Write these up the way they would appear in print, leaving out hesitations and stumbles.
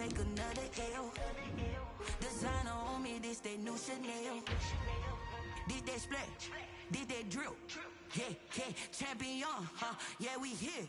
take another L. Designer on me, this they new Chanel. Did they splash? Did they drill? Yeah, yeah, champion, huh? Yeah, we here.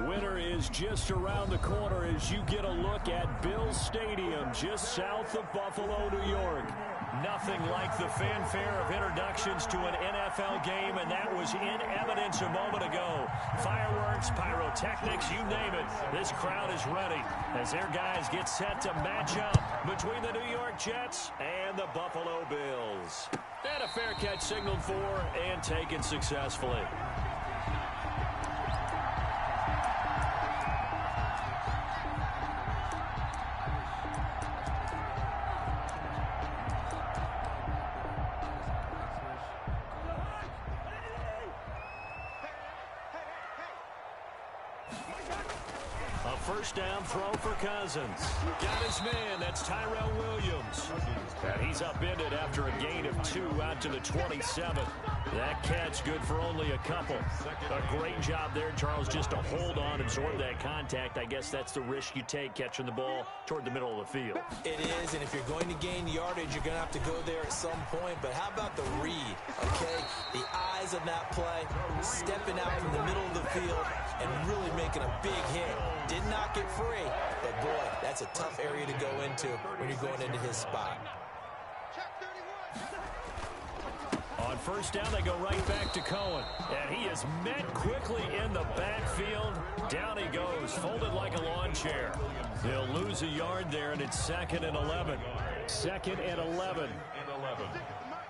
Winter is just around the corner as you get a look at Bills Stadium just south of Buffalo, New York. Nothing like the fanfare of introductions to an NFL game, and that was in evidence a moment ago. Fireworks, pyrotechnics, you name it. This crowd is ready as their guys get set to match up between the New York Jets and the Buffalo Bills. And a fair catch signaled for and taken successfully. First down throw for Cousins. Got his man. That's Tyrell Williams. And he's upended after a gain of 2 out to the 27. That catch good for only a couple. A great job there, Charles, just to hold on, absorb that contact. I guess that's the risk you take catching the ball toward the middle of the field. It is, and if you're going to gain yardage, you're going to have to go there at some point. But how about the read, okay? The eyes of that play, stepping out from the middle of the field and really making a big hit. Did not get free, but boy, that's a tough area to go into when you're going into his spot. On first down, they go right back to Cohen. And he is met quickly in the backfield. Down he goes, folded like a lawn chair. They'll lose a yard there, and it's 2nd and 11. 2nd and 11.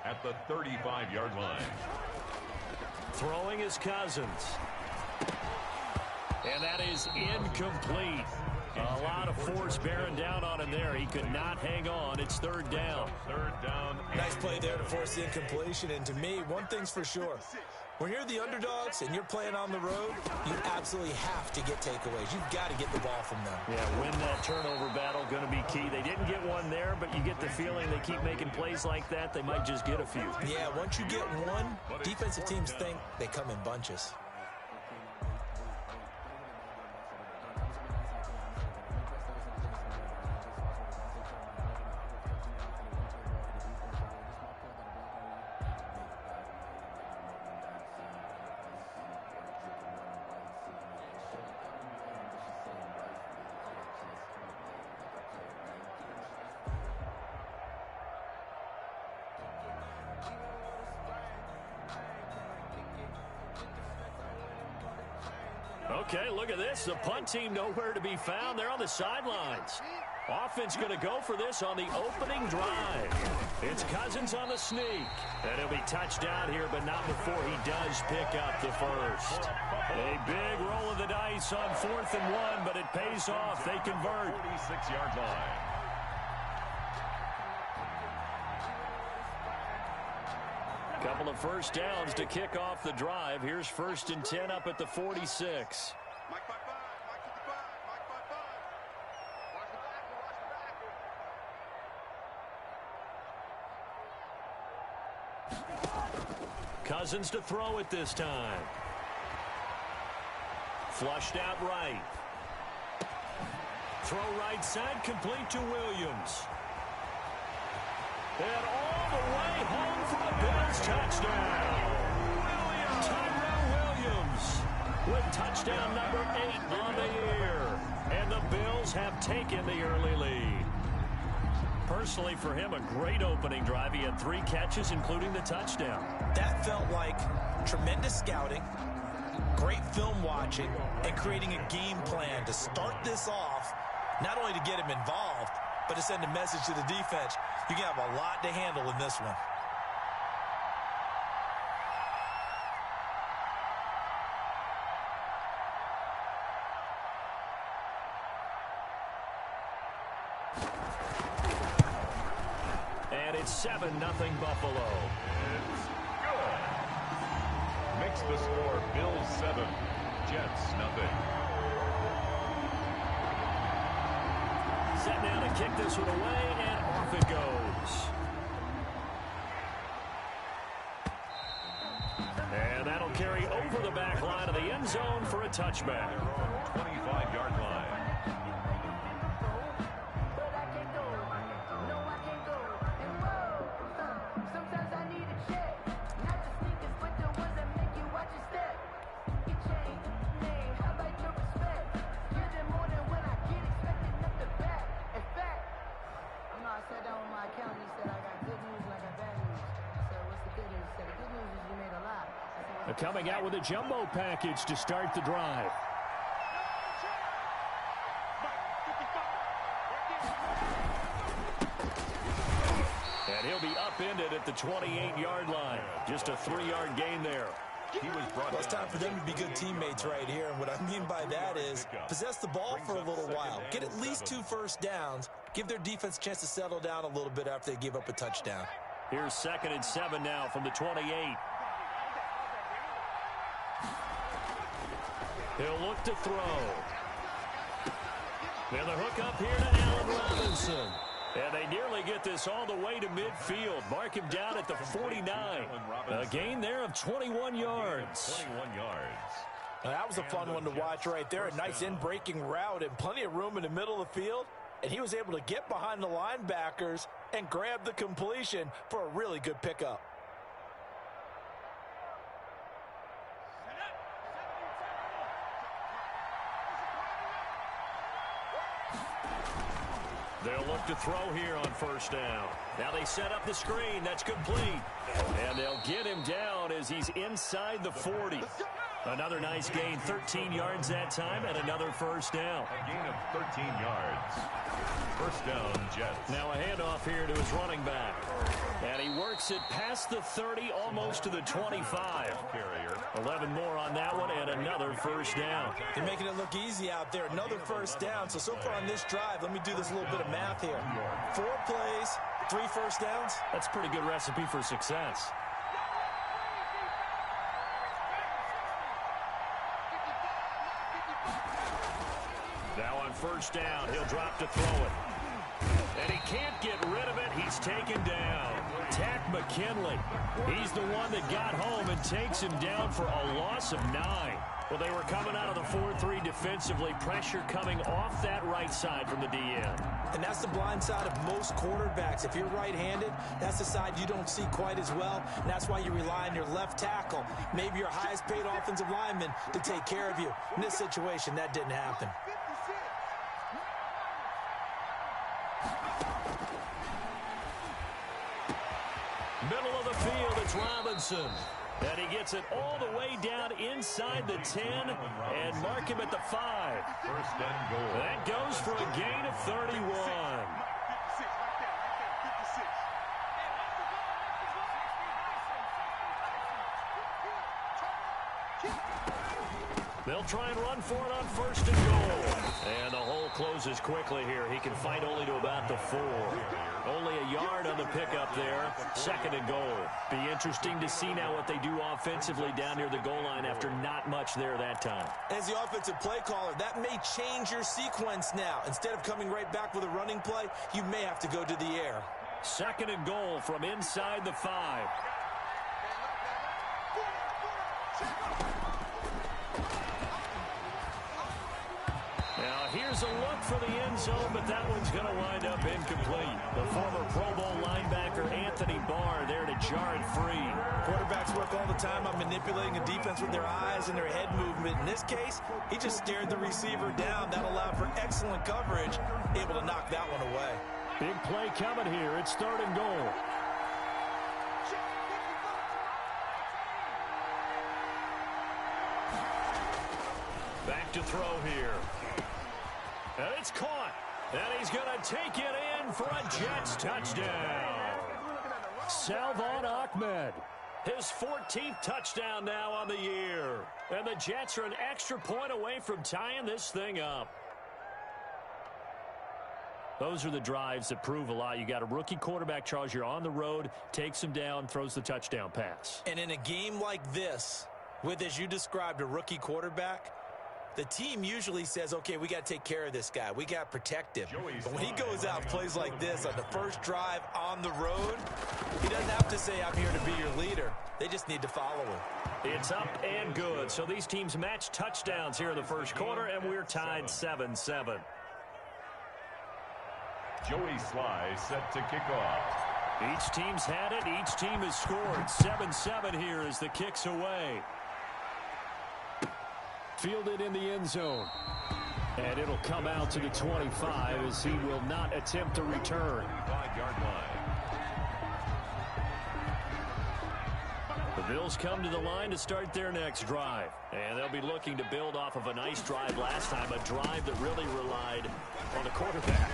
At the 35-yard line. Throwing is Cousins. And that is incomplete. A lot of force bearing down on him there. He could not hang on. It's 3rd down. 3rd down. Nice play there to force the incompletion. And to me, one thing's for sure. When you're the underdogs and you're playing on the road, you absolutely have to get takeaways. You've got to get the ball from them. Yeah, win that turnover battle, going to be key. They didn't get one there, but you get the feeling they keep making plays like that, they might just get a few. Yeah, once you get one, defensive teams think they come in bunches. Okay, look at this. The punt team nowhere to be found. They're on the sidelines. Offense going to go for this on the opening drive. It's Cousins on the sneak. And he'll be touched down here, but not before he does pick up the first. A big roll of the dice on 4th and 1, but it pays off. They convert. 46-yard line. Couple of first downs to kick off the drive. Here's 1st and 10 up at the 46. Cousins to throw it this time. Flushed out right. Throw right side, complete to Williams. And all the way home for the Bills touchdown. Tyrell Williams with touchdown number 8 on the year. And the Bills have taken the early lead. Personally, for him, a great opening drive. He had 3 catches, including the touchdown. That felt like tremendous scouting, great film watching, and creating a game plan to start this off, not only to get him involved, but to send a message to the defense. You can have a lot to handle in this one. And it's 7-0 Buffalo. It's good. Makes the score Bills 7, Jets 0. Set now to kick this one away, and off it goes. And that'll carry over the back line of the end zone for a touchback. 25-yard line. Coming out with a jumbo package to start the drive. And he'll be upended at the 28-yard line. Just a 3-yard gain there. Well, it's time for them to be good teammates right here. And what I mean by that is possess the ball for a little while. Get at least 2 first downs. Give their defense a chance to settle down a little bit after they give up a touchdown. Here's 2nd and 7 now from the 28. He'll look to throw. And the hook up here to Allen Robinson. And they nearly get this all the way to midfield. Mark him down at the 49. A gain there of 21 yards. 21 yards. Now, that was a fun one to watch right there. A nice in-breaking route and plenty of room in the middle of the field. And he was able to get behind the linebackers and grab the completion for a really good pickup. They'll look to throw here on 1st down. Now they set up the screen. That's complete. And they'll get him down as he's inside the 40. Another nice gain, 13 yards that time, and another 1st down. A gain of 13 yards. 1st down, Jets. Now a handoff here to his running back. And he works it past the 30, almost to the 25. 11 more on that one, and another 1st down. They're making it look easy out there. Another 1st down. So far on this drive, let me do this little bit of math here. 4 plays, 3 1st downs. That's a pretty good recipe for success. Now on 1st down, he'll drop to throw it. And he can't get rid of it. He's taken down. Tack McKinley. He's the one that got home and takes him down for a loss of 9. Well, they were coming out of the 4-3 defensively. Pressure coming off that right side from the DN. And that's the blind side of most quarterbacks. If you're right-handed, that's the side you don't see quite as well. And that's why you rely on your left tackle, maybe your highest-paid offensive lineman, to take care of you. In this situation, that didn't happen. Middle of the field, it's Robinson. And he gets it all the way down inside the 10 and mark him at the 5. 1st and goal. That goes for a gain of 31. They'll try and run for it on 1st and goal. And the hole closes quickly here. He can fight only to about the 4. Only a yard on the pickup there. 2nd and goal. Be interesting to see now what they do offensively down near the goal line after not much there that time. As the offensive play caller, that may change your sequence now. Instead of coming right back with a running play, you may have to go to the air. 2nd and goal from inside the 5. Now here's a look for the end zone, but that one's going to wind up incomplete. The former Pro Bowl linebacker Anthony Barr there to jar it free. Quarterbacks work all the time on manipulating a defense with their eyes and their head movement. In this case, he just stared the receiver down. That allowed for excellent coverage, able to knock that one away. Big play coming here. It's 3rd and goal. Back to throw here. And it's caught. And he's going to take it in for a Jets touchdown. Salvon Ahmed. His 14th touchdown now on the year. And the Jets are an extra point away from tying this thing up. Those are the drives that prove a lot. You got a rookie quarterback, Charles. You're on the road, takes him down, throws the touchdown pass. And in a game like this, with, as you described, a rookie quarterback, the team usually says, okay, we got to take care of this guy. We got to protect him. But when he goes out and plays like this on the first drive on the road, he doesn't have to say, I'm here to be your leader. They just need to follow him. It's up and good. So these teams match touchdowns here in the first quarter, and we're tied 7-7. Joey Sly set to kick off. Each team's had it. Each team has scored. 7-7 here as the kick's away. Fielded in the end zone. And it'll come out to the 25 as he will not attempt to return. 5-yard line. The Bills come to the line to start their next drive. And they'll be looking to build off of a nice drive last time, a drive that really relied on the quarterback.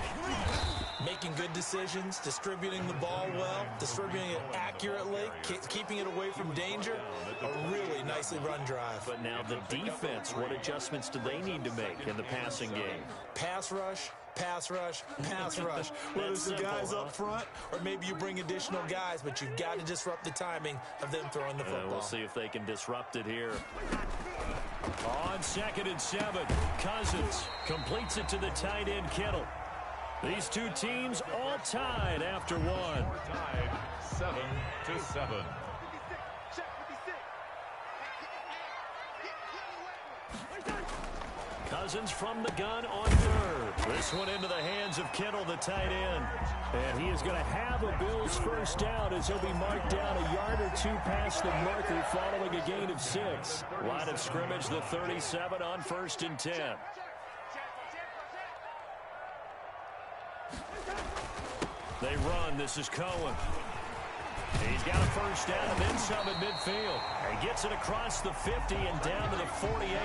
Making good decisions, distributing the ball well, distributing it accurately, keeping it away from danger. A really nicely run drive. But now the defense, what adjustments do they need to make in the passing game? Pass rush, pass rush, pass rush. Whether it's the guys up front or maybe you bring additional guys, but you've got to disrupt the timing of them throwing the football. We'll see if they can disrupt it here. On 2nd and 7, Cousins completes it to the tight end, Kittle. These two teams all tied after one. Tied 7-7. Cousins from the gun on 3rd. This one into the hands of Kittle, the tight end. And he is going to have a Bills first down as he'll be marked down a yard or two past the marker following a gain of 6. Line of scrimmage, the 37 on 1st and 10. They run. This is Cohen. He's got a first down and then some at midfield. He gets it across the 50 and down to the 48.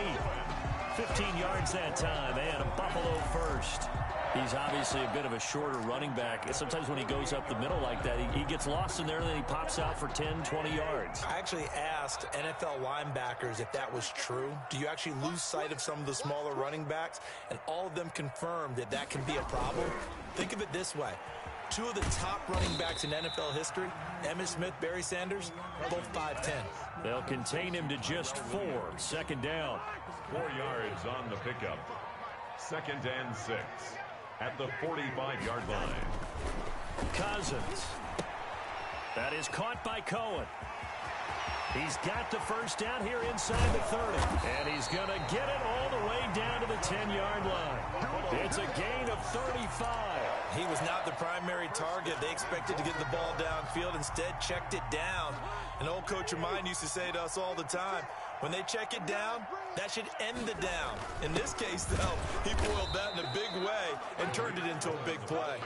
15 yards that time, and a Buffalo first. He's obviously a bit of a shorter running back. Sometimes when he goes up the middle like that, he gets lost in there, and then he pops out for 10, 20 yards. I actually asked NFL linebackers if that was true. Do you actually lose sight of some of the smaller running backs? And all of them confirmed that that can be a problem. Think of it this way. 2 of the top running backs in NFL history, Emmitt Smith, Barry Sanders, both 5'10". They'll contain him to just 4. 2nd down. 4 yards on the pickup. 2nd and 6 at the 45-yard line. Cousins. That is caught by Cohen. He's got the first down here inside the 30. And he's going to get it all the way down to the 10-yard line. It's a gain of 35. He was not the primary target. They expected to get the ball downfield. Instead, checked it down. An old coach of mine used to say to us all the time, when they check it down, that should end the down. In this case, though, he boiled that in a big way and turned it into a big play.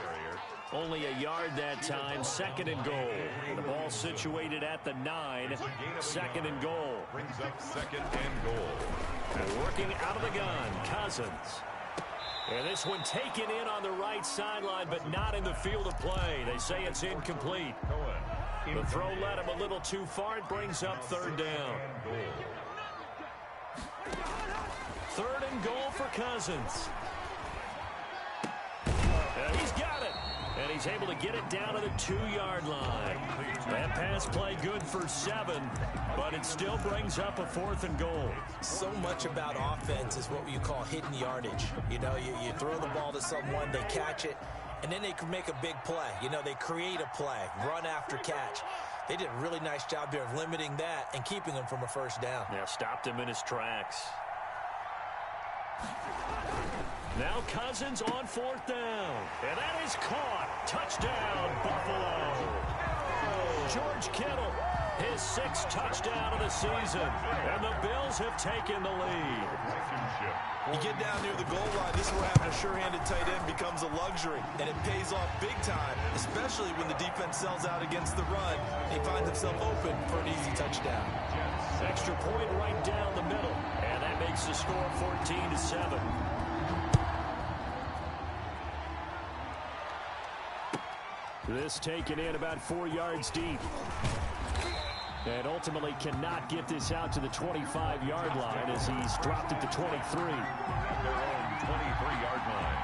Only a yard that time. 2nd and goal. The ball situated at the 9. 2nd and goal. Brings up 2nd and goal. And working out of the gun, Cousins. And this one taken in on the right sideline, but not in the field of play. They say it's incomplete. The throw led him a little too far. It brings up 3rd down. 3rd and goal for Cousins. And he's got it. And he's able to get it down to the 2-yard line. That pass play good for 7, but it still brings up a 4th and goal. So much about offense is what you call hidden yardage. You know, you throw the ball to someone, they catch it, and then they can make a big play. You know, they create a play, run after catch. They did a really nice job here of limiting that and keeping him from a first down. Yeah, stopped him in his tracks. Now Cousins on 4th down. And that is caught. Touchdown, Buffalo. George Kittle, his 6th touchdown of the season. And the Bills have taken the lead. You get down near the goal line, this is where having a sure-handed tight end becomes a luxury. And it pays off big time, especially when the defense sells out against the run. He finds himself open for an easy touchdown. Extra point right down the middle. And that makes the score 14-7. This taken in about 4 yards deep. And ultimately cannot get this out to the 25-yard line as he's dropped it to 23. At their own 23-yard line.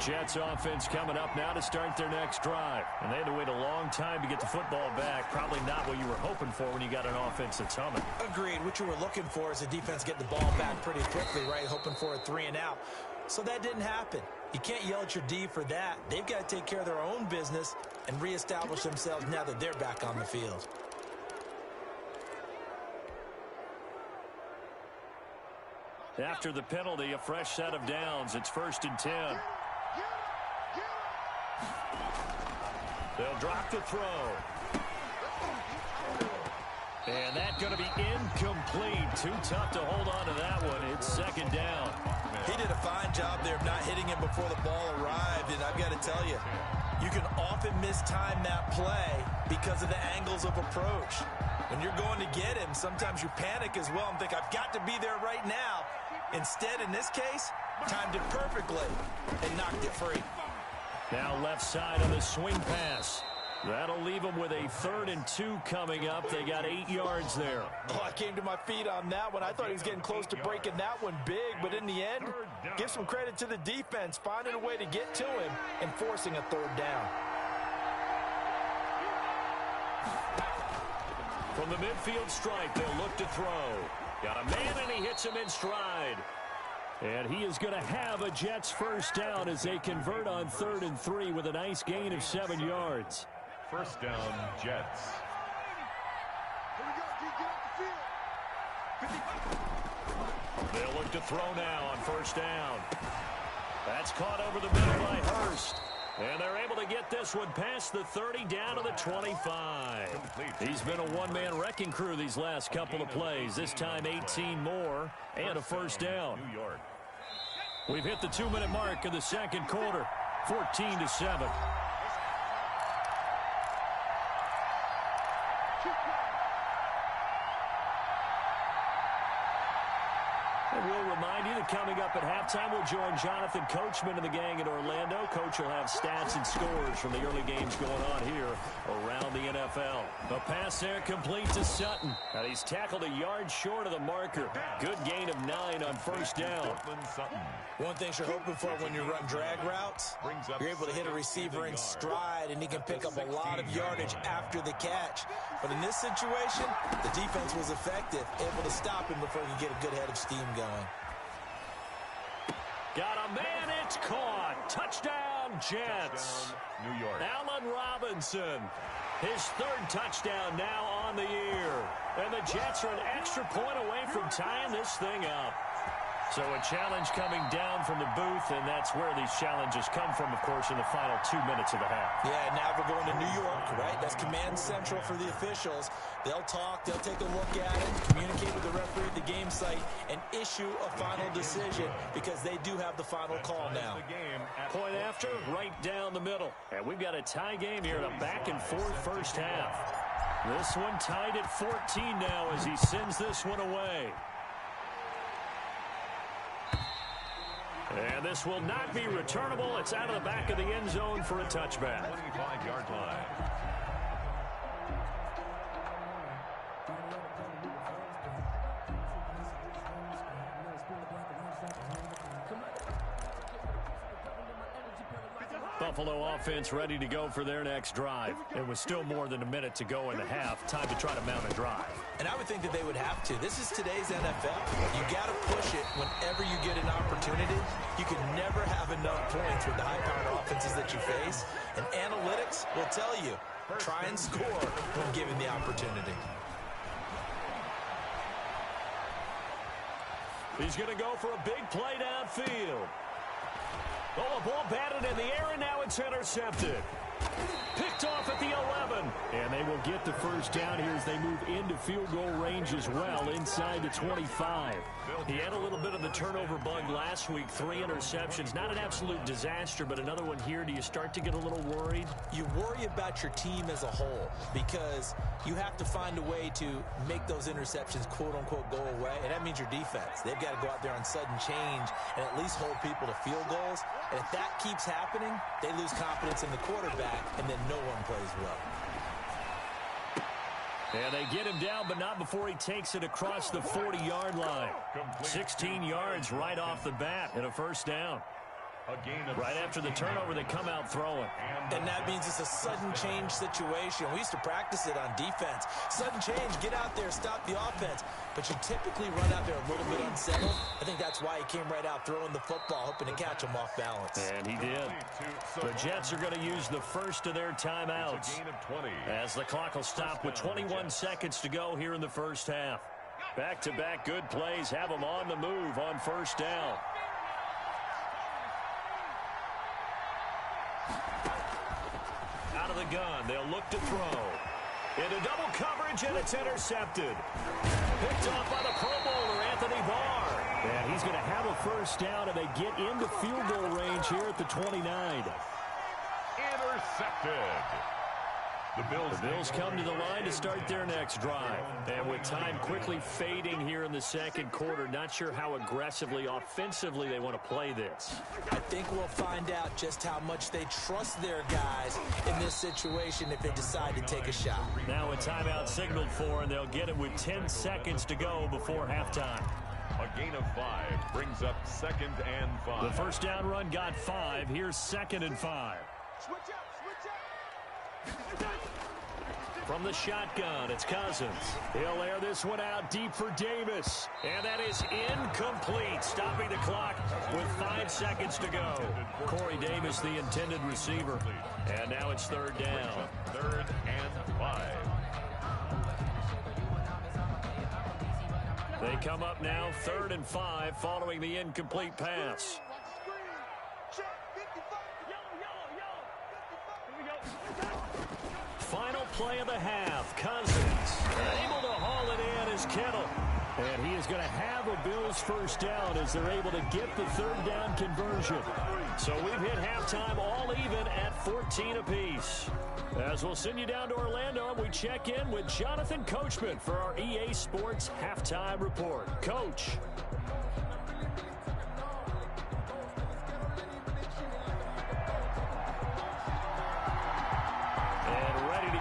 Jets offense coming up now to start their next drive. And they had to wait a long time to get the football back. Probably not what you were hoping for when you got an offense that's humming. Agreed. What you were looking for is the defense get the ball back pretty quickly, right? Hoping for a 3-and-out. So that didn't happen. You can't yell at your D for that. They've got to take care of their own business and reestablish themselves now that they're back on the field. After the penalty, a fresh set of downs. It's 1st and 10. They'll drop the throw. And that's going to be incomplete. Too tough to hold on to that one. It's 2nd down. He did a fine job there of not hitting him before the ball arrived. And I've got to tell you, you can often mistime that play because of the angles of approach. When you're going to get him, sometimes you panic as well and think, I've got to be there right now. Instead, in this case, timed it perfectly and knocked it free. Now left side of the swing pass. That'll leave them with a 3rd and 2 coming up. They got 8 yards there. Oh, I came to my feet on that one. I thought he was getting close to breaking that one big, but in the end, give some credit to the defense, finding a way to get to him and forcing a 3rd down. From the midfield stripe, they'll look to throw. Got a man, and he hits him in stride. And he is going to have a Jets 1st down as they convert on 3rd and 3 with a nice gain of 7 yards. 1st down, Jets. They'll look to throw now on 1st down. That's caught over the middle by Hurst. And they're able to get this one past the 30 down to the 25. He's been a one-man wrecking crew these last couple of plays. This time 18 more and a 1st down. New York. We've hit the 2-minute mark of the 2nd quarter. 14-7. We'll remind you that coming up at halftime, we'll join Jonathan Coachman and the gang in Orlando. Coach will have stats and scores from the early games going on here around the NFL. The pass there complete to Sutton. And he's tackled a yard short of the marker. Good gain of 9 on 1st down. One thing you're hoping for when you run drag routes, you're able to hit a receiver in stride, and he can pick up a lot of yardage after the catch. But in this situation, the defense was effective, able to stop him before he could get a good head of steam going. Got a man, it's caught. Touchdown, Jets. New York. Allen Robinson, his 3rd touchdown now on the year. And the Jets are an extra point away from tying this thing up. So a challenge coming down from the booth, and that's where these challenges come from, of course, in the final 2 minutes of the half. Yeah, now we're going to New York, right? That's command central for the officials. They'll talk, they'll take a look at it, communicate with the referee at the game site, and issue a final decision because they do have the final call now. Point after, right down the middle. And we've got a tie game here in a back-and-forth 1st half. This one tied at 14 now as he sends this one away. And this will not be returnable. It's out of the back of the end zone for a touchback. 25-yard line. Buffalo offense ready to go for their next drive. It was still more than a minute to go in the half. Time to try to mount a drive. And I would think that they would have to. This is today's NFL. You got to push it whenever you get an opportunity. You can never have enough points with the high-powered offenses that you face. And analytics will tell you, try and score when given the opportunity. He's going to go for a big play downfield. Oh, a ball batted in the air, and now it's intercepted. Picked off at the 11. And they will get the 1st down here as they move into field goal range as well, inside the 25. He had a little bit of the turnover bug last week, 3 interceptions. Not an absolute disaster, but another one here. Do you start to get a little worried? You worry about your team as a whole because you have to find a way to make those interceptions, quote-unquote, go away, and that means your defense. They've got to go out there on sudden change and at least hold people to field goals. And if that keeps happening, they lose confidence in the quarterback, and then no one plays well. And they get him down, but not before he takes it across the 40-yard line. 16 yards right off the bat and a 1st down. Right after the turnover, they come out throwing. And that means it's a sudden change situation. We used to practice it on defense. Sudden change, get out there, stop the offense. But you typically run out there a little bit unsettled. I think that's why he came right out throwing the football, hoping to catch him off balance. And he did. The Jets are going to use the first of their timeouts as the clock will stop with 21 seconds to go here in the first half. Back-to-back good plays have them on the move on first down. Out of the gun, they'll look to throw. Into double coverage, and it's intercepted. Picked off by the Pro Bowler, Anthony Barr. And he's going to have a first down, and they get into field goal range here at the 29. Intercepted. The Bills come to the line to start their next drive. And with time quickly fading here in the second quarter, not sure how aggressively, offensively they want to play this. I think we'll find out just how much they trust their guys in this situation if they decide to take a shot. Now a timeout signaled for, and they'll get it with 10 seconds to go before halftime. A gain of 5 brings up 2nd and 5. The first down run got 5. Here's 2nd and 5. Switch up. From the shotgun, it's Cousins. He'll air this one out deep for Davis. And that is incomplete, stopping the clock with 5 seconds to go. Corey Davis, the intended receiver. And now it's 3rd down. 3rd and 5. They come up now 3rd and 5 following the incomplete pass. Final play of the half. Cousins able to haul it in is Kittle. And he is going to have a Bills first down as they're able to get the 3rd down conversion. So we've hit halftime all even at 14 apiece. As we'll send you down to Orlando, we check in with Jonathan Coachman for our EA Sports Halftime Report. Coach.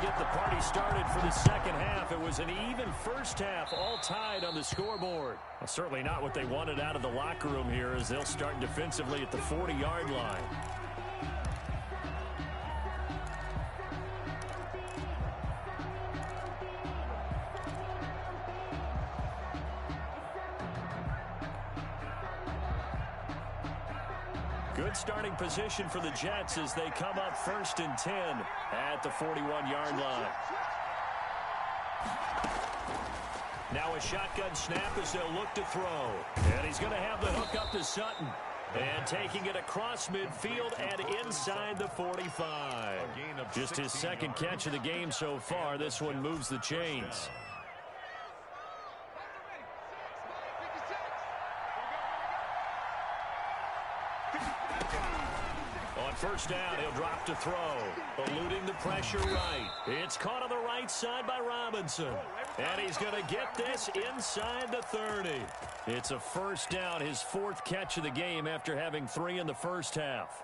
Get the party started for the second half. It was an even first half, all tied on the scoreboard. Well, certainly not what they wanted out of the locker room here as they'll start defensively at the 40-yard line. Good starting position for the Jets as they come up 1st and 10 at the 41-yard line. Now a shotgun snap as they'll look to throw. And he's going to have the hook up to Sutton. And taking it across midfield and inside the 45. Just his 2nd catch of the game so far. This one moves the chains. On first down, he'll drop to throw. Eluding the pressure right. It's caught on the right side by Robinson. And he's going to get this inside the 30. It's a first down, his 4th catch of the game after having 3 in the first half.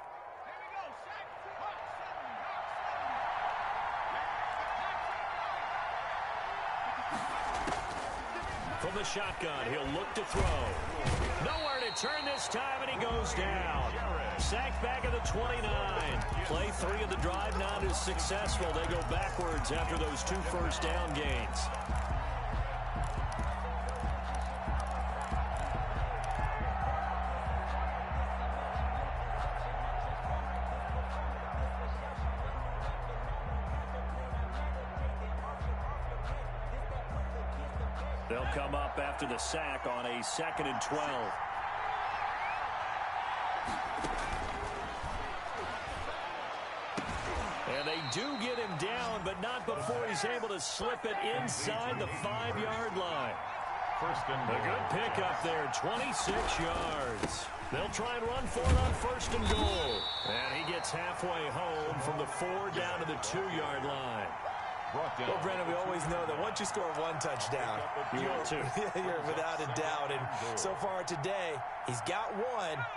From the shotgun, he'll look to throw. Nowhere to turn this time, and he goes down. Sacked back at the 29. Play 3 of the drive not as successful. They go backwards after those 2 first down gains. They'll come up after the sack on a 2nd and 12. And they do get him down, but not before he's able to slip it inside the 5-yard line. A good pickup there, 26 yards. They'll try and run for it on 1st and goal. And he gets halfway home from the 4 down to the 2-yard line. Well, Brennan, we always know that once you score 1 touchdown, you're without a doubt. And so far today, he's got 1,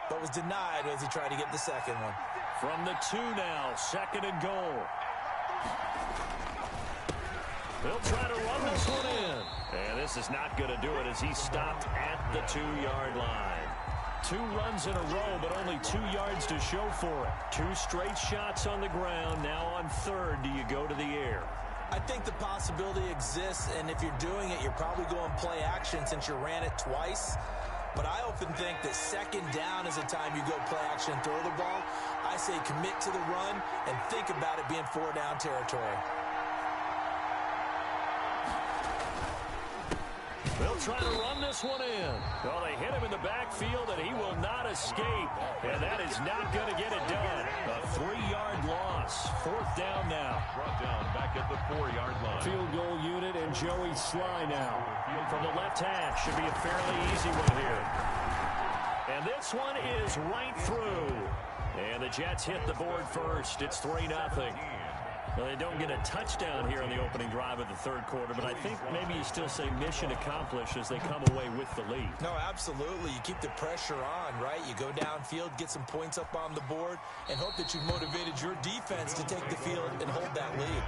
but was denied as he tried to get the 2nd one. From the 2 now, 2nd and goal. They'll try to run this one in. And this is not going to do it as he stopped at the 2-yard line. 2 runs in a row, but only 2 yards to show for it. 2 straight shots on the ground. Now on third, do you go to the air? I think the possibility exists, and if you're doing it, you're probably going play action since you ran it twice. But I often think that second down is the time you go play action and throw the ball. I say commit to the run and think about it being 4-down territory. They'll try to run this one in. Well, they hit him in the backfield, and he will not escape. And that is not going to get it done. A 3-yard loss. 4th down now. Brought down back at the 4-yard line. Field goal unit and Joey Sly now. From the left hash. Should be a fairly easy one here. And this one is right through. And the Jets hit the board first. It's 3-0. Well, they don't get a touchdown here in the opening drive of the third quarter, but I think maybe you still say mission accomplished as they come away with the lead. No, absolutely. You keep the pressure on, right? You go downfield, get some points up on the board, and hope that you've motivated your defense to take the field and hold that lead.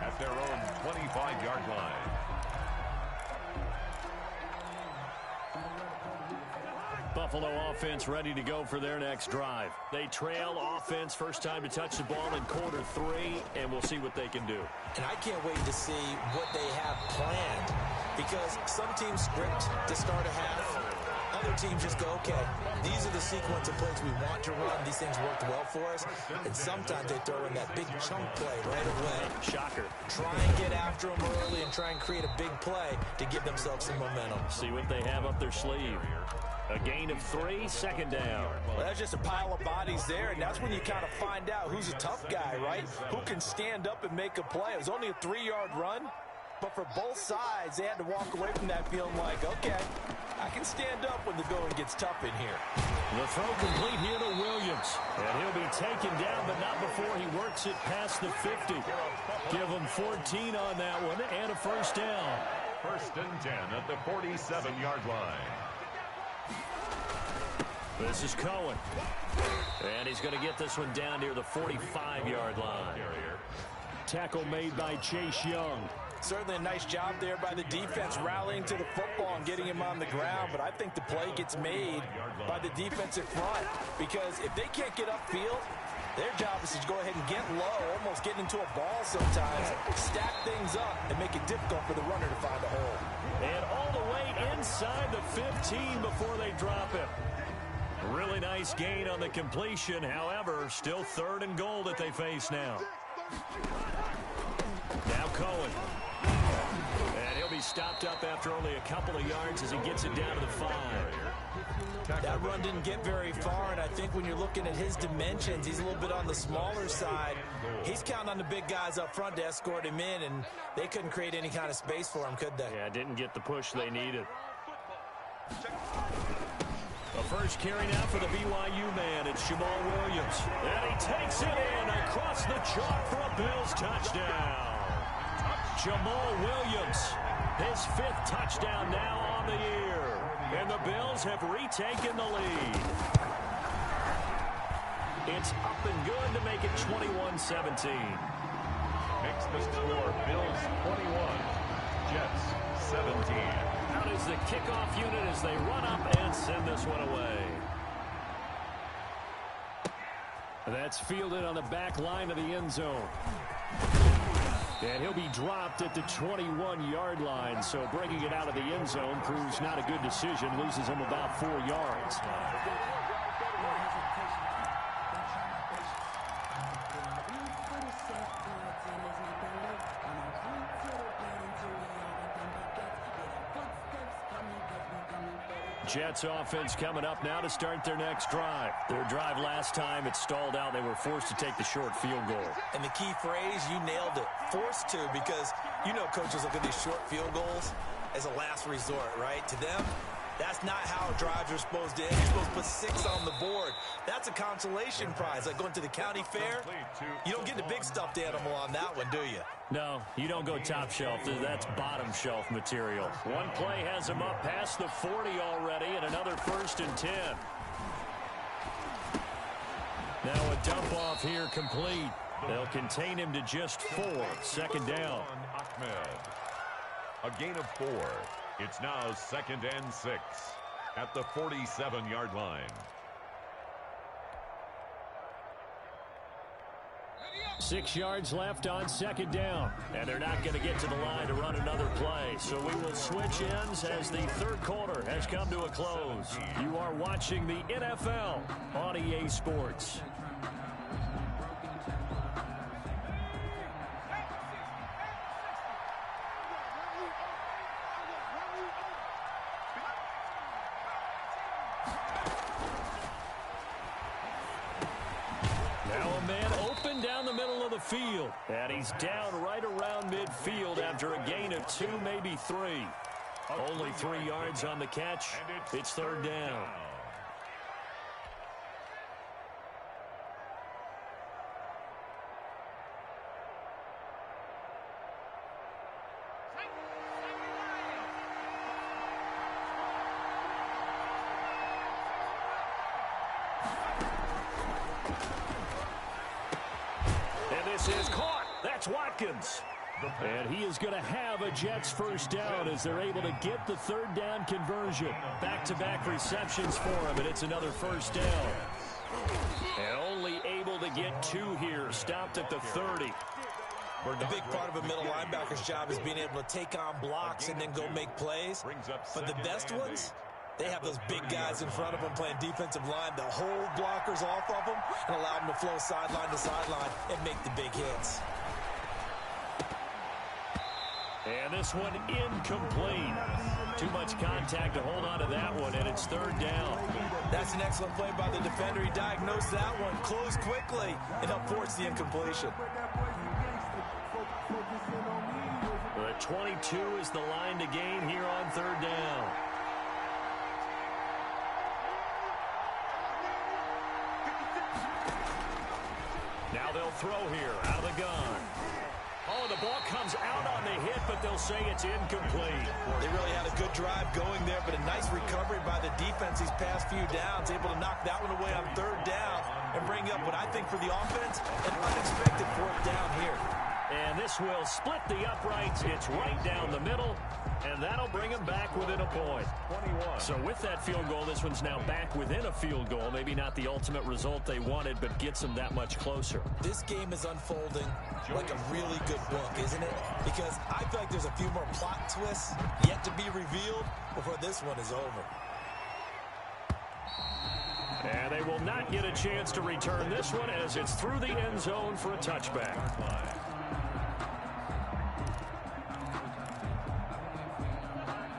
At their own 25-yard line. Buffalo offense ready to go for their next drive. They trail offense, first time to touch the ball in quarter 3, and we'll see what they can do. And I can't wait to see what they have planned, because some teams script to start a half. Other teams just go, okay, these are the sequence of plays we want to run. These things worked well for us. And sometimes they throw in that big chunk play right away. Shocker. Try and get after them early and try and create a big play to give themselves some momentum. See what they have up their sleeve. A gain of 3, 2nd down. Well, that's just a pile of bodies there, and that's when you kind of find out who's a tough guy, right? Who can stand up and make a play. It was only a 3-yard run, but for both sides, they had to walk away from that feeling like, okay, I can stand up when the going gets tough in here. The throw complete here to Williams, and he'll be taken down, but not before he works it past the 50. Give him 14 on that one, and a first down. 1st and 10 at the 47-yard line. This is Cohen. And he's going to get this one down near the 45-yard line. Tackle made by Chase Young. Certainly a nice job there by the defense rallying to the football and getting him on the ground, but I think the play gets made by the defensive front, because if they can't get upfield, their job is to go ahead and get low, almost get into a ball sometimes, stack things up, and make it difficult for the runner to find a hole. And all the way inside the 15 before they drop it. Really nice gain on the completion. However, still 3rd and goal that they face now. Now Cohen. And he'll be stopped up after only a couple of yards as he gets it down to the 5. That run didn't get very far, and I think when you're looking at his dimensions, he's a little bit on the smaller side. He's counting on the big guys up front to escort him in, and they couldn't create any kind of space for him, could they? Yeah, didn't get the push they needed. The first carry now for the BYU man. It's Jamal Williams. And he takes it in across the chalk for a Bills touchdown. Jamal Williams, his 5th touchdown now on the year. And the Bills have retaken the lead. It's up and good to make it 21-17. Makes the score Bills 21, Jets 17. Out is the kickoff unit as they run up and send this one away. That's fielded on the back line of the end zone. And he'll be dropped at the 21-yard line, so bringing it out of the end zone proves not a good decision, loses him about 4 yards. Jets offense coming up now to start their next drive. Their drive last time, it stalled out. They were forced to take the short field goal. And the key phrase, you nailed it, forced to, because you know coaches look at these short field goals as a last resort, right? To them, that's not how drives are supposed to end. You're supposed to put 6 on the board. That's a consolation prize, like going to the county fair. You don't get the big stuffed animal on that one, do you? No, you don't go top shelf. That's bottom shelf material. One play has him up past the 40 already, and another 1st and 10. Now a dump off here complete. They'll contain him to just 4. 2nd down. Ahmed. A gain of 4. It's now 2nd and 6. at the 47-yard line. 6 yards left on second down, and they're not going to get to the line to run another play. So we will switch ends as the third quarter has come to a close. You are watching the NFL on EA Sports. Field, and he's down right around midfield after a gain of 2, maybe 3. Only 3 yards on the catch. It's third down. Is caught. That's Watkins. And he is going to have a Jets first down as they're able to get the third down conversion. Back-to-back receptions for him, and it's another first down. And only able to get 2 here. Stopped at the 30. A big part of a middle linebacker's job is being able to take on blocks and then go make plays. But the best ones, they have those big guys in front of them playing defensive line that hold blockers off of them and allow them to flow sideline to sideline and make the big hits. And this one incomplete. Too much contact to hold on to that one, and it's third down. That's an excellent play by the defender. He diagnosed that one, closed quickly, and helped force the incompletion. The 22 is the line to gain here on third down. Now they'll throw here out of the gun. Oh, the ball comes out on the hit, but they'll say it's incomplete. They really had a good drive going there, but a nice recovery by the defense these past few downs, able to knock that one away on third down and bring up what I think for the offense, an unexpected fourth down here. And this will split the uprights. It's right down the middle, and that'll bring them back within a point. 21. So with that field goal, this one's now back within a field goal. Maybe not the ultimate result they wanted, but gets them that much closer. This game is unfolding like a really good book, isn't it? Because I feel like there's a few more plot twists yet to be revealed before this one is over. And they will not get a chance to return this one as it's through the end zone for a touchback.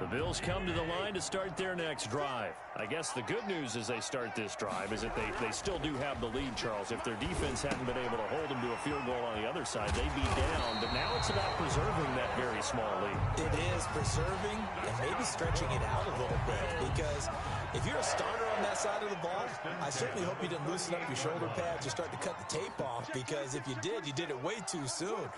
The Bills come to the line to start their next drive. I guess the good news as they start this drive is that they still do have the lead, Charles. If their defense hadn't been able to hold them to a field goal on the other side, they'd be down. But now it's about preserving that very small lead. It is preserving and maybe stretching it out a little bit, because if you're a starter on that side of the ball, I certainly hope you didn't loosen up your shoulder pads or start to cut the tape off, because if you did it way too soon.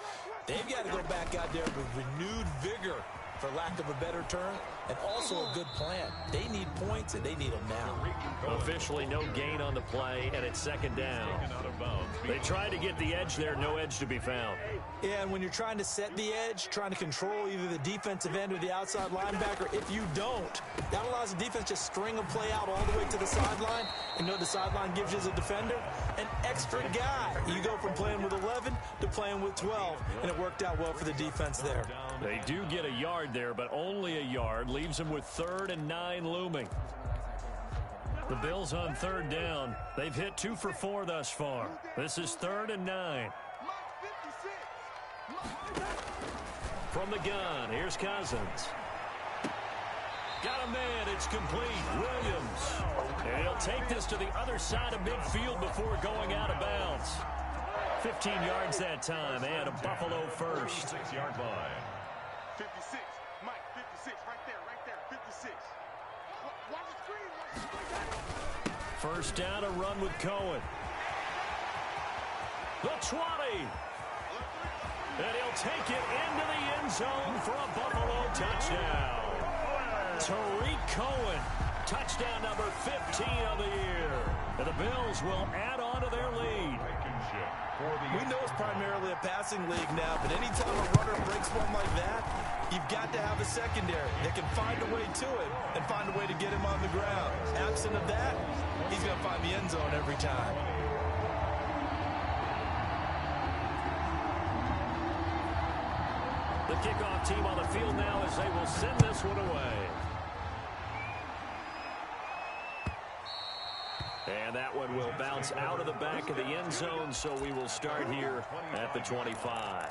They've got to go back out there with renewed vigor, for lack of a better term, and also a good plan. They need points, and they need them now. Officially no gain on the play, and it's second down. They tried to get the edge there, no edge to be found. Yeah, and when you're trying to set the edge, trying to control either the defensive end or the outside linebacker, if you don't, that allows the defense to string a play out all the way to the sideline. And the sideline gives you as a defender an extra guy. You go from playing with 11 to playing with 12, and it worked out well for the defense there. They do get a yard there, but only a yard. Leaves them with 3rd and 9 looming. The Bills on third down. They've hit 2 for 4 thus far. This is 3rd and 9. From the gun, here's Cousins. Got a man, it's complete. Williams. And he'll take this to the other side of midfield before going out of bounds. 15 yards that time, and a Buffalo first. 6-yard line. 56, Mike, 56, right there, 56. Watch the screen. First down, a run with Cohen. The 20. And he'll take it into the end zone for a Buffalo touchdown. Tariq Cohen, touchdown number 15 of the year. And the Bills will add on to their lead. We know it's primarily a passing league now, but anytime a runner breaks one like that, you've You've got to have a secondary that can find a way to it and find a way to get him on the ground. Absent of that, he's going to find the end zone every time. The kickoff team on the field now as they will send this one away. And that one will bounce out of the back of the end zone, so we will start here at the 25.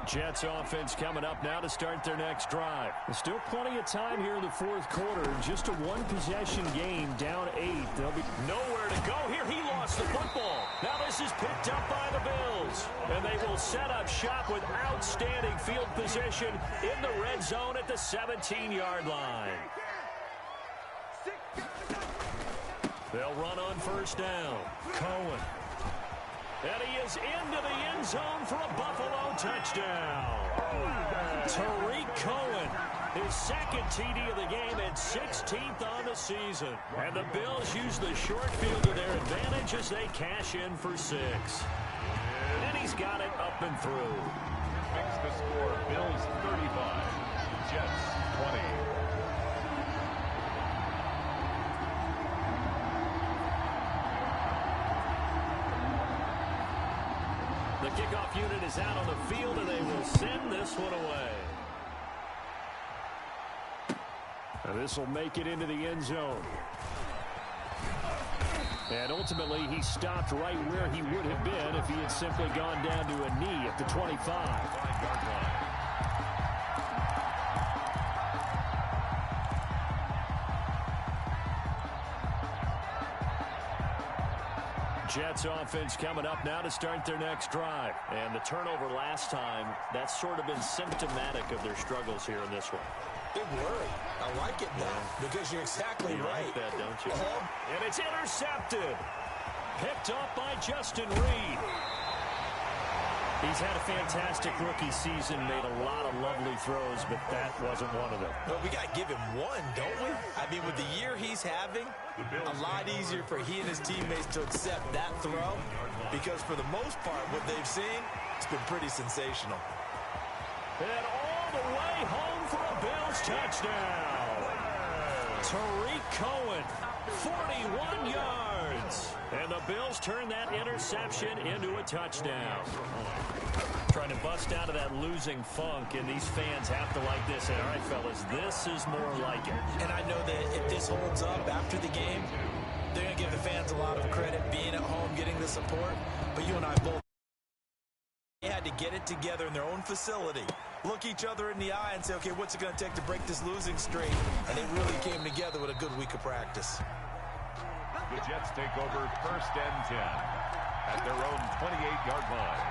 Jets offense coming up now to start their next drive. There's still plenty of time here in the fourth quarter. Just a one-possession game, down 8. They'll be nowhere to go here. He lost the football. Now this is picked up by the Bills. And they will set up shop with outstanding field position in the red zone at the 17-yard line. They'll run on first down. Cohen. And he is into the end zone for a Buffalo touchdown. Tariq Cohen, his second TD of the game and 16th on the season. And the Bills use the short field to their advantage as they cash in for 6. And he's got it up and through. Makes the score Bills 35, Jets 20. The kickoff unit is out on the field, and they will send this one away. And this will make it into the end zone. And ultimately, he stopped right where he would have been if he had simply gone down to a knee at the 25. Jets offense coming up now to start their next drive. And the turnover last time, that's sort of been symptomatic of their struggles here in this one. Big worry. I like it now because you're exactly right. Like that, don't you? And it's intercepted. Picked up by Justin Reed. He's had a fantastic rookie season, made a lot of lovely throws, but that wasn't one of them. But we got to give him one, don't we? I mean, with the year he's having, a lot easier for he and his teammates to accept that throw because for the most part, what they've seen, it's been pretty sensational. And all the way home for a Bills touchdown. Tariq Cohen, 41 yards. And the Bills turn that interception into a touchdown. Trying to bust out of that losing funk, and these fans have to like this. And all right, fellas, this is more like it. And I know that if this holds up after the game, they're going to give the fans a lot of credit being at home, getting the support. But you and I both had to get it together in their own facility, look each other in the eye and say, okay, what's it going to take to break this losing streak? And they really came together with a good week of practice. The Jets take over first and 10 at their own 28-yard line.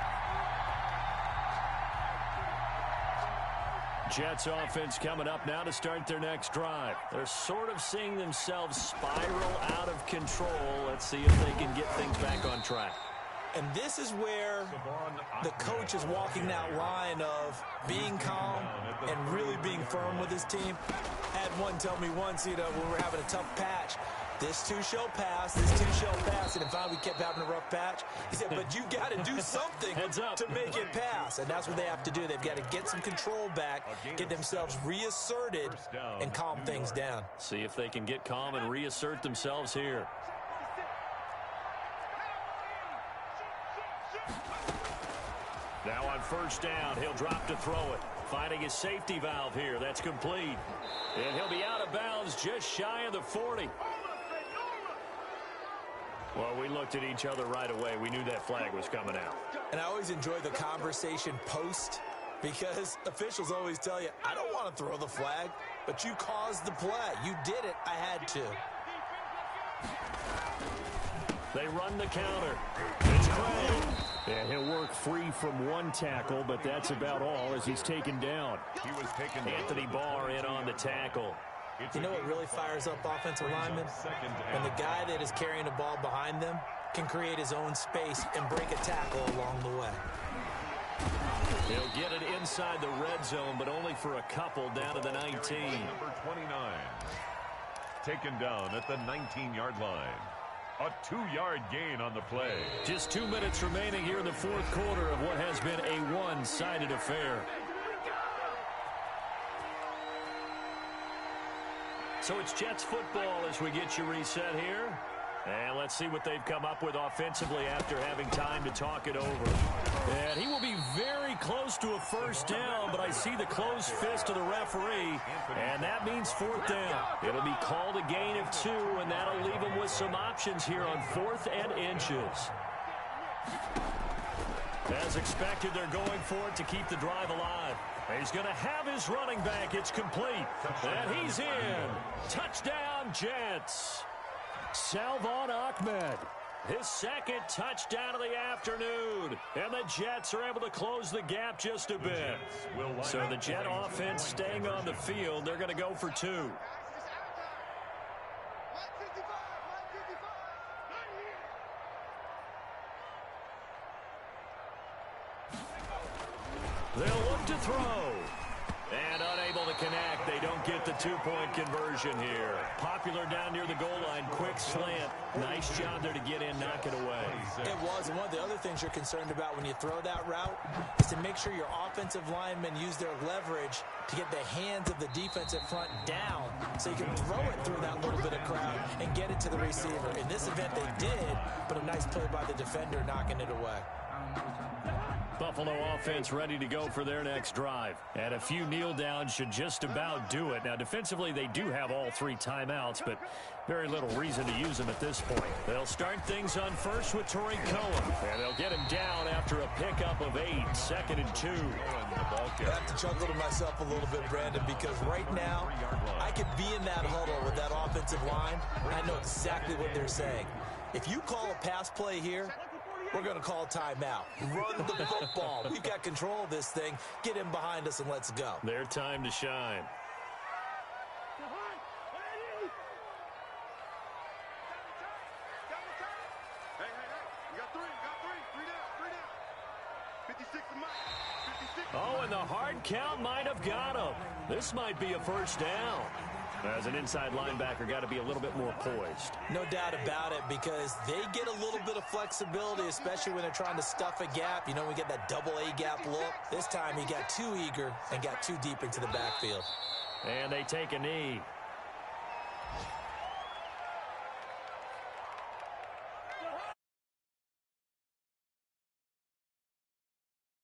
Jets offense coming up now to start their next drive. They're sort of seeing themselves spiral out of control. Let's see if they can get things back on track. And this is where the coach is walking that line of being calm and really being firm with his team. I had one tell me once, when we're having a tough patch, this too shall pass, this too shall pass. And finally we kept having a rough patch. He said, but you got to do something to make it pass. And that's what they have to do. They've got to get some control back, get themselves reasserted, and calm things down. See if they can get calm and reassert themselves here. Now on first down, he'll drop to throw it. Finding his safety valve here. That's complete. And he'll be out of bounds just shy of the 40. Well, we looked at each other right away. We knew that flag was coming out. And I always enjoy the conversation post because officials always tell you, I don't want to throw the flag, but you caused the play. You did it. I had to. They run the counter. It's Craig. Yeah, he'll work free from one tackle, but that's about all as he's taken down. He was taken Anthony Barr in on the tackle. You know what really fires up offensive linemen? When the guy that is carrying the ball behind them can create his own space and break a tackle along the way. He'll get it inside the red zone, but only for a couple down to the 19. Number 29. Taken down at the 19-yard line. A 2-yard gain on the play. Just 2 minutes remaining here in the fourth quarter of what has been a one-sided affair. So it's Jets football as we get you reset here. And let's see what they've come up with offensively after having time to talk it over. And he will be very close to a first down, but I see the closed fist of the referee, and that means fourth down. It'll be called a gain of 2, and that'll leave him with some options here on 4th and inches. As expected, they're going for it to keep the drive alive. He's going to have his running back. It's complete. And he's in. Touchdown, Jets. Salvon Ahmed, his second touchdown of the afternoon. And the Jets are able to close the gap just a bit. So the Jet offense staying on the field. They're going to go for 2. They'll look to throw. And unable to connect. They don't get the 2-point conversion here. Popular down near the goal line. Quick slant. Nice job there to get in, knock it away. It was. And one of the other things you're concerned about when you throw that route is to make sure your offensive linemen use their leverage to get the hands of the defensive front down so you can throw it through that little bit of crowd and get it to the receiver. In this event, they did, but a nice play by the defender knocking it away. Buffalo offense ready to go for their next drive. And a few kneel downs should just about do it. Now, defensively, they do have all 3 timeouts, but very little reason to use them at this point. They'll start things on first with Tariq Cohen. And they'll get him down after a pickup of 8, 2nd and 2. I have to chuckle to myself a little bit, Brandon, because right now, I could be in that huddle with that offensive line, and I know exactly what they're saying. If you call a pass play here, we're going to call timeout. Run the football. We've got control of this thing. Get him behind us and let's go. Their time to shine. Hey, you got 3 down. 56 to Mike. 56. Oh, and the hard count might have got him. This might be a first down. As an inside linebacker, got to be a little bit more poised. No doubt about it, because they get a little bit of flexibility, especially when they're trying to stuff a gap. You know, we get that double A gap look. This time he got too eager and got too deep into the backfield. And they take a knee.